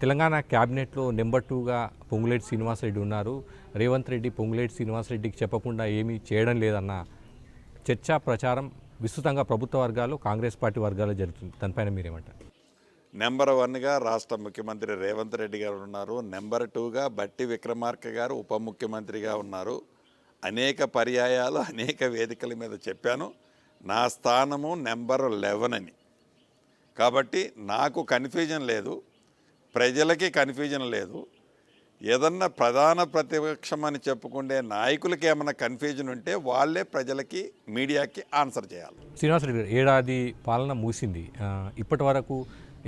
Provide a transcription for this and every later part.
తెలంగాణ క్యాబినెట్లో నెంబర్ 2గా పొంగులేటి శ్రీనివాసరెడ్డి ఉన్నారు. రేవంత్ రెడ్డి పొంగులేటి శ్రీనివాసరెడ్డికి చెప్పకుండా ఏమీ చేయడం లేదన్న చర్చా ప్రచారం విస్తృతంగా ప్రభుత్వ వర్గాలు కాంగ్రెస్ పార్టీ వర్గాల్లో జరుగుతుంది. దానిపైన మీరేమంటారు? నెంబర్ 1గా రాష్ట్ర ముఖ్యమంత్రి రేవంత్ రెడ్డి గారు ఉన్నారు. నెంబర్ 2గా బట్టి విక్రమార్క గారు ఉప ముఖ్యమంత్రిగా ఉన్నారు. అనేక పర్యాయాలు అనేక వేదికల మీద చెప్పాను, నా స్థానము నెంబర్ 11 అని. కాబట్టి నాకు కన్ఫ్యూజన్ లేదు, ప్రజలకి కన్ఫ్యూజన్ లేదు. ఏదన్నా ప్రధాన ప్రతిపక్షం అని చెప్పుకునే నాయకులకి ఏమైనా కన్ఫ్యూజన్ ఉంటే వాళ్ళే ప్రజలకి మీడియాకి ఆన్సర్ చేయాలి. శ్రీనివాసరెడ్డి గారు, ఏడాది పాలన ముగిసింది. ఇప్పటి వరకు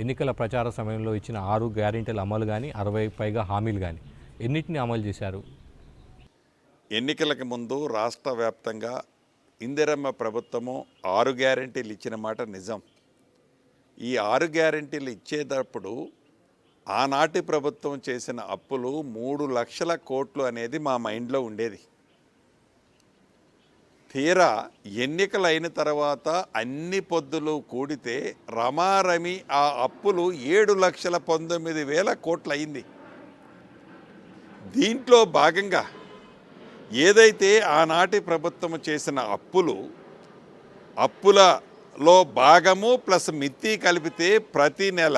ఎన్నికల ప్రచార సమయంలో ఇచ్చిన 6 గ్యారెంటీల అమలు కానీ 60 పైగా హామీలు కానీ ఎన్నిటిని అమలు చేశారు? ఎన్నికలకు ముందు రాష్ట్ర వ్యాప్తంగా ఇందిరమ్మ ప్రభుత్వము 6 గ్యారెంటీలు ఇచ్చిన మాట నిజం. ఈ 6 గ్యారెంటీలు ఇచ్చేటప్పుడు ఆనాటి ప్రభుత్వం చేసిన అప్పులు 3 లక్షల కోట్లు అనేది మా మైండ్లో ఉండేది. తీరా ఎన్నికలు అయిన తర్వాత అన్ని పొద్దులు కూడితే రమారమి ఆ అప్పులు 7,19,000 కోట్లు అయింది. దీంట్లో భాగంగా ఏదైతే ఆనాటి ప్రభుత్వం చేసిన అప్పులలో భాగము ప్లస్ మిత్తి కలిపితే ప్రతి నెల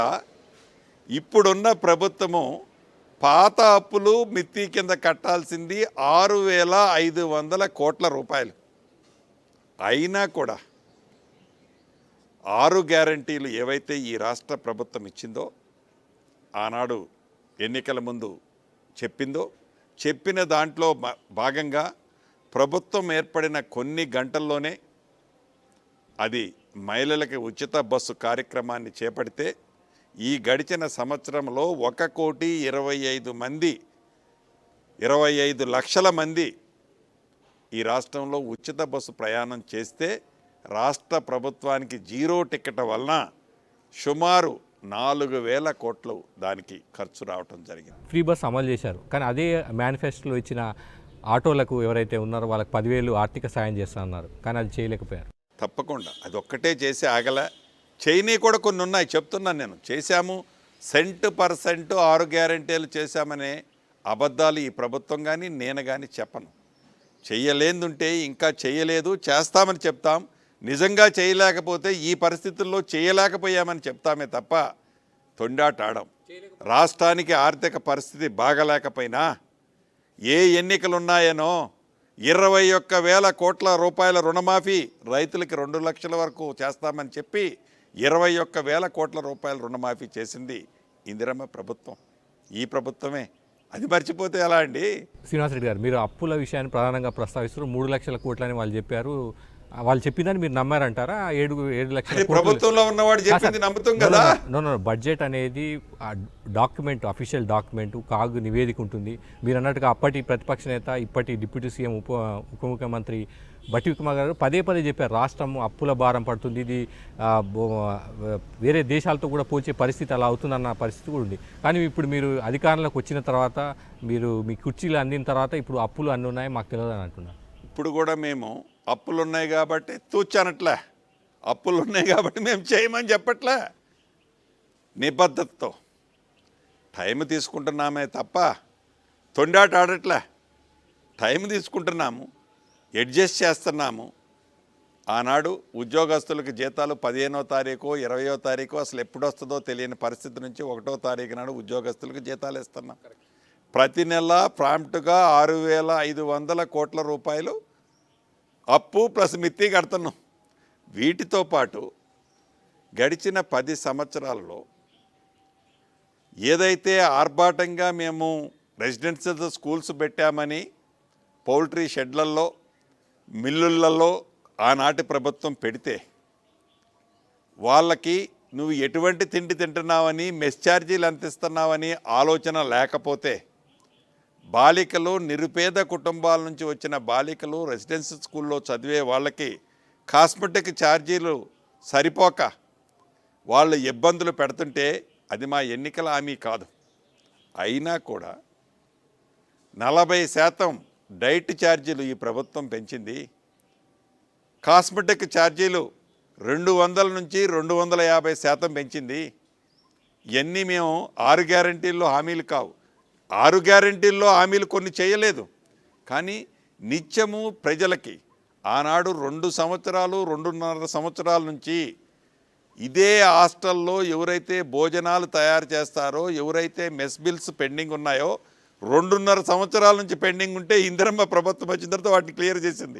ఇప్పుడున్న ప్రభుత్వము పాత అప్పులు మిత్తి కింద కట్టాల్సింది 6,500 కోట్ల రూపాయలు. అయినా కూడా 6 గ్యారెంటీలు ఏవైతే ఈ రాష్ట్ర ప్రభుత్వం ఇచ్చిందో, ఆనాడు ఎన్నికల ముందు చెప్పిన దాంట్లో భాగంగా ప్రభుత్వం ఏర్పడిన కొన్ని గంటల్లోనే అది మహిళలకి ఉచిత బస్సు కార్యక్రమాన్ని చేపడితే ఈ గడిచిన సంవత్సరంలో 1,25 లక్షల మంది ఈ రాష్ట్రంలో ఉచిత బస్సు ప్రయాణం చేస్తే రాష్ట్ర ప్రభుత్వానికి 0 టికెట్ వలన సుమారు 4,000 కోట్లు దానికి ఖర్చు రావటం జరిగింది. ఫ్రీ బస్ అమలు చేశారు, కానీ అదే మేనిఫెస్టోలో ఇచ్చిన ఆటోలకు ఎవరైతే ఉన్నారో వాళ్ళకి 10,000 ఆర్థిక సాయం చేస్తున్నారు, కానీ అది చేయలేకపోయారు. తప్పకుండా అది ఒక్కటే చేసి ఆగలే, చేయని కూడా కొన్ని ఉన్నాయి. చెప్తున్నాను, నేను చేశాము 100% 6 గ్యారెంటీలు చేశామనే అబద్ధాలు ఈ ప్రభుత్వం కానీ నేను కానీ చెప్పను. చెయ్యలేదుంటే ఇంకా చేయలేదు చేస్తామని చెప్తాం. నిజంగా చేయలేకపోతే ఈ పరిస్థితుల్లో చేయలేకపోయామని చెప్తామే తప్ప తొండాటాడం. రాష్ట్రానికి ఆర్థిక పరిస్థితి బాగలేకపోయినా ఏ ఎన్నికలున్నాయనో 21,000 కోట్ల రూపాయల రుణమాఫీ రైతులకి 2 లక్షల వరకు చేస్తామని చెప్పి 21,000 కోట్ల రూపాయల రుణమాఫీ చేసింది ఇందిరమ్మ ప్రభుత్వం, ఈ ప్రభుత్వమే. అది మర్చిపోతే ఎలా అండి? శ్రీనివాసరెడ్డి గారు, మీరు అప్పుల విషయాన్ని ప్రధానంగా ప్రస్తావిస్తారు. 3 లక్షల కోట్లని వాళ్ళు చెప్పారు. వాళ్ళు చెప్పిందని మీరు నమ్మారంటారా? 7 లక్షల ప్రభుత్వంలో ఉన్నవాడు చెప్పింది నమ్ముతాం కదా. బడ్జెట్ అనేది డాక్యుమెంట్, అఫీషియల్ డాక్యుమెంట్, కాగు నివేదిక ఉంటుంది. మీరు అన్నట్టుగా అప్పటి ప్రతిపక్ష నేత, ఇప్పటి డిప్యూటీ సీఎం ఉప ముఖ్యమంత్రి బట్టి విక్రమార్క గారు పదే చెప్పారు, రాష్ట్రం అప్పుల భారం పడుతుంది, ఇది వేరే దేశాలతో కూడా పోల్చే పరిస్థితి అలా అవుతుందన్న పరిస్థితి కూడా ఉంది. కానీ ఇప్పుడు మీరు అధికారంలోకి వచ్చిన తర్వాత, మీరు మీ కుర్చీలు అందిన తర్వాత ఇప్పుడు అప్పులు అన్నీ ఉన్నాయి మాకు తెలియదు అని అంటున్నారు. ఇప్పుడు కూడా మేము అప్పులు ఉన్నాయి కాబట్టి తూచనట్లే, అప్పులు ఉన్నాయి కాబట్టి మేము చేయమని చెప్పట్లే. నిబద్ధతతో టైం తీసుకుంటున్నామే తప్ప తొండాట ఆడట్లే. టైం తీసుకుంటున్నాము, అడ్జస్ట్ చేస్తున్నాము. ఆనాడు ఉద్యోగస్తులకు జీతాలు 15వ తారీఖు 20వ తారీఖు అసలు ఎప్పుడు వస్తుందో తెలియని పరిస్థితి నుంచి 1వ తారీఖు నాడు ఉద్యోగస్తులకు జీతాలు ఇస్తున్నాం. ప్రతి నెల ప్రాంప్ట్గా 6,500 కోట్ల రూపాయలు అప్పు ప్లస్ మిత్తి కడుతున్నాం. వీటితో పాటు గడిచిన 10 సంవత్సరాలలో ఏదైతే ఆర్భాటంగా మేము రెసిడెన్షియల్ స్కూల్స్ పెట్టామని పౌల్ట్రీ షెడ్లలో, మిల్లులలో ఆనాటి ప్రభుత్వం పెడితే వాళ్ళకి నువ్వు ఎటువంటి తిండి తింటున్నావని, మెస్ ఛార్జీలు ఎంత ఇస్తున్నావని ఆలోచన లేకపోతే బాలికలు, నిరుపేద కుటుంబాల నుంచి వచ్చిన బాలికలు రెసిడెన్షియల్ స్కూల్లో చదివే వాళ్ళకి కాస్మెటిక్ ఛార్జీలు సరిపోక వాళ్ళు ఇబ్బందులు పెడుతుంటే అది మా ఎన్నికల హామీ కాదు. అయినా కూడా 40% డైట్ ఛార్జీలు ఈ ప్రభుత్వం పెంచింది. కాస్మెటిక్ ఛార్జీలు 200 నుంచి 250% పెంచింది. ఇవన్నీ మేము 6 గ్యారంటీల్లో హామీలు కావు. 6 గ్యారంటీల్లో హామీలు కొన్ని చేయలేదు, కానీ నిత్యము ప్రజలకి ఆనాడు 2 సంవత్సరాలు 2.5 సంవత్సరాల నుంచి ఇదే హాస్టల్లో ఎవరైతే భోజనాలు తయారు చేస్తారో, ఎవరైతే మెస్ బిల్స్ పెండింగ్ ఉన్నాయో 2.5 సంవత్సరాల నుంచి పెండింగ్ ఉంటే ఇందిరమ్మ ప్రభుత్వం వచ్చిన తర్వాత వాటిని క్లియర్ చేసింది.